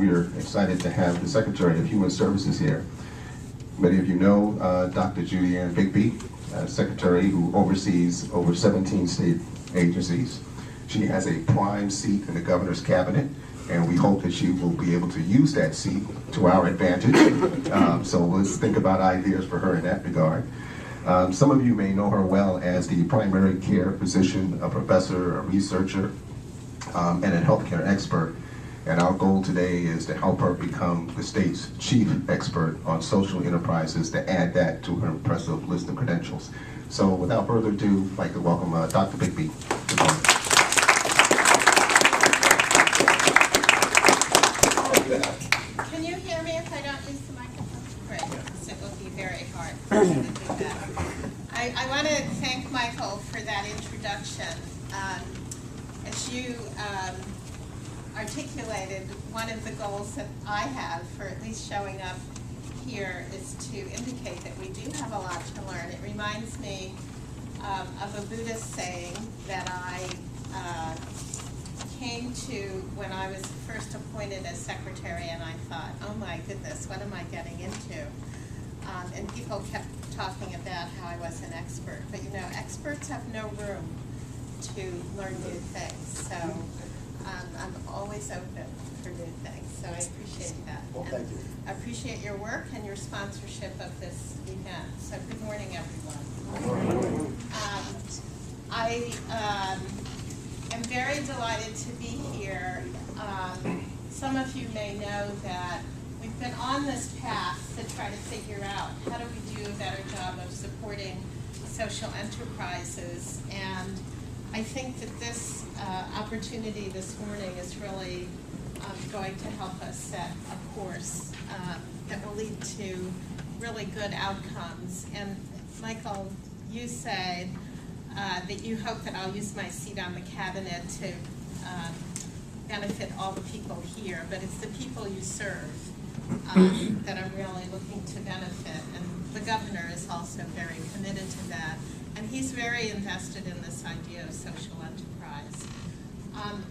we are excited to have the Secretary of Human Services here. Many of you know Dr. Judy Ann Bigby, Secretary who oversees over 17 state agencies. She has a prime seat in the governor's cabinet, and we hope that she will be able to use that seat to our advantage. So let's think about ideas for her in that regard. Some of you may know her well as the primary care physician, a professor, a researcher, and a healthcare expert. And our goal today is to help her become the state's chief expert on social enterprises, to add that to her impressive list of credentials. So without further ado, I'd like to welcome Dr. Bigby. Can you hear me if I don't use the microphone? Great, because it will be very hard for me to do that. I want to thank Michael for that introduction. As you articulated, one of the goals that I have for at least showing up here is to indicate that we do have a lot to learn. It reminds me of a Buddhist saying that I came to when I was first appointed as secretary, and I thought, oh my goodness, what am I getting into? And people kept talking about how I was an expert. But you know, experts have no room to learn new things. So I'm always open for new things. So I appreciate that. Well, thank you. I appreciate your work and your sponsorship of this event. So good morning, everyone. I am very delighted to be here. Some of you may know that we've been on this path to try to figure out how do we do a better job of supporting social enterprises. And I think that this opportunity this morning is really going to help us set a course that will lead to really good outcomes. And Michael, you said that you hope that I'll use my seat on the cabinet to benefit all the people here, but it's the people you serve that I'm really looking to benefit. And the governor is also very committed to that. And he's very invested in this idea of social enterprise.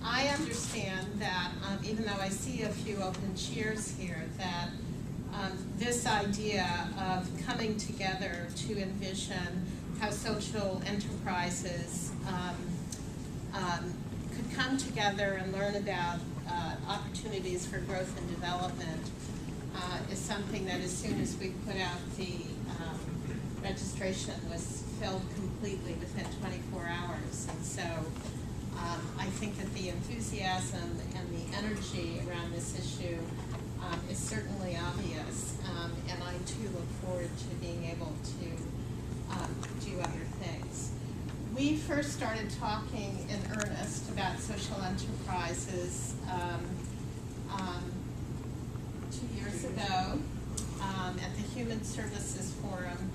I understand that, even though I see a few open chairs here, that this idea of coming together to envision how social enterprises could come together and learn about opportunities for growth and development is something that as soon as we put out the registration was filled completely within 24 hours. And so I think that the enthusiasm and the energy around this issue is certainly obvious. And I too look forward to being able to do other things. We first started talking in earnest about social enterprises 2 years ago at the Human Services Forum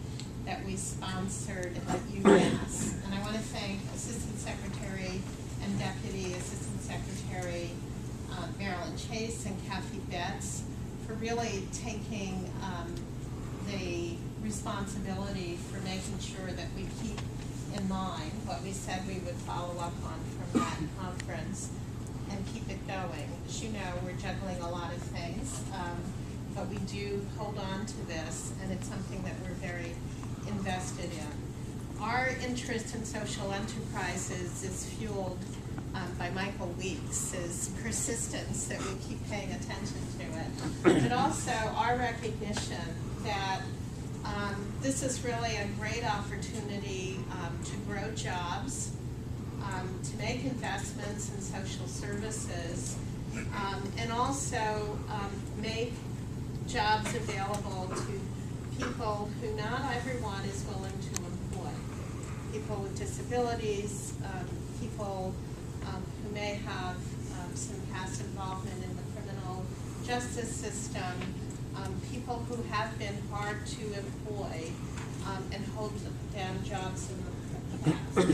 that we sponsored at UMass. And I want to thank Assistant Secretary and Deputy Assistant Secretary Marilyn Chase and Kathy Betts for really taking the responsibility for making sure that we keep in mind what we said we would follow up on from that conference and keep it going. As you know, we're juggling a lot of things, but we do hold on to this, and it's something that we're very invested in. Our interest in social enterprises is fueled by Michael Weeks' persistence that we keep paying attention to it, but also our recognition that this is really a great opportunity to grow jobs, to make investments in social services, and also make jobs available to people who not everyone is willing to employ. People with disabilities, people who may have some past involvement in the criminal justice system, people who have been hard to employ and hold down jobs in the past.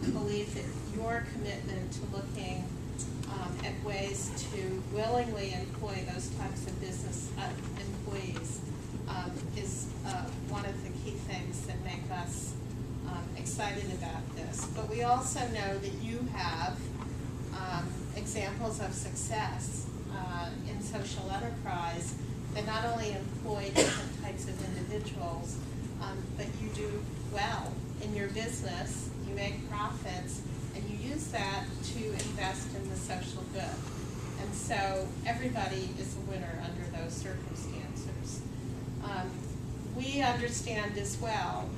We believe that your commitment to looking at ways to willingly employ those types of business employees is one of the key things that make us excited about this. But we also know that you have examples of success that not only employ different types of individuals, but you do well in your business, you make profits, and you use that to invest in the social good. And so everybody is a winner under those circumstances. We understand as well,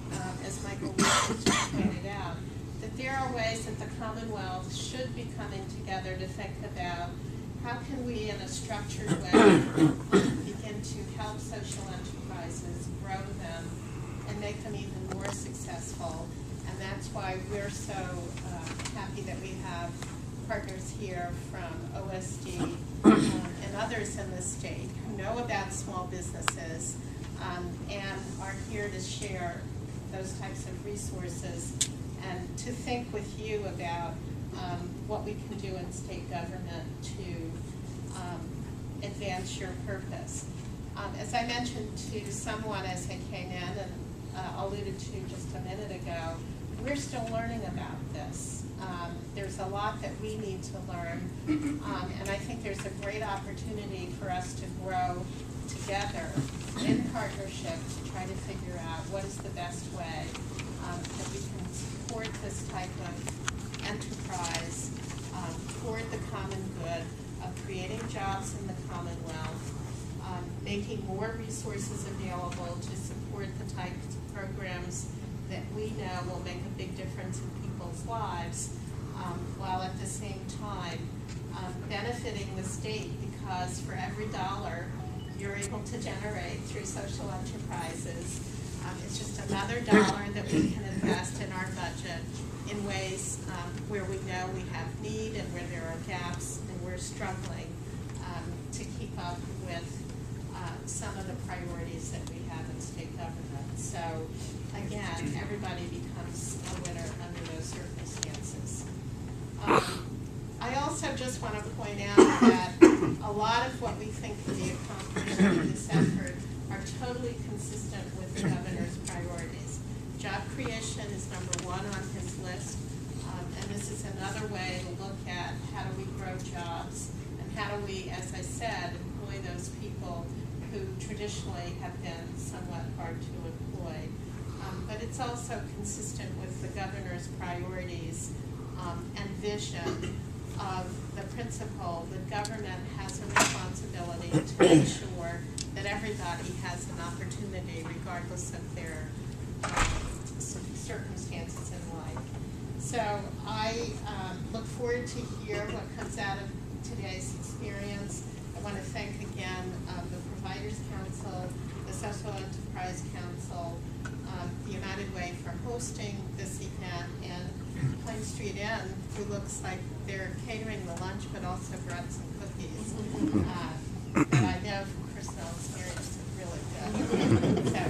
as Michael Wilson just pointed out, that there are ways that the Commonwealth should be coming together to think about how can we, in a structured way, begin to help social enterprises grow them and make them even more successful. And that's why we're so happy that we have partners here from OSD and others in the state who know about small businesses and are here to share those types of resources and to think with you about what we can do in state government to advance your purpose. As I mentioned to someone as I came in and alluded to just a minute ago, we're still learning about this. There's a lot that we need to learn, and I think there's a great opportunity for us to grow together in partnership to try to figure out what is the best way that we can support this type of enterprise toward the common good of creating jobs in the Commonwealth, making more resources available to support the types of programs that we know will make a big difference in people's lives, while at the same time benefiting the state, because for every dollar you're able to generate through social enterprises, it's just another dollar that we can invest in our budget in ways where we know we have need and where there are gaps and we're struggling to keep up with some of the priorities that we have in state government. So again, everybody becomes a winner under those circumstances. I also just want to point out that a lot of what we think can be accomplished in this effort are totally consistent with the governor's priorities. Job creation is #1 on his list, and this is another way to look at how do we grow jobs and how do we, as I said, employ those people who traditionally have been somewhat hard to employ. But it's also consistent with the governor's priorities and vision of the principle that government has a responsibility to make sure that everybody has an opportunity regardless of their circumstances in life. So I look forward to hear what comes out of today's experience. I want to thank again the Providers Council, the Social Enterprise Council, the United Way for hosting this event, and Plain Street Inn, who looks like they're catering the lunch but also brought some cookies. But I know from personal experience it's really good. So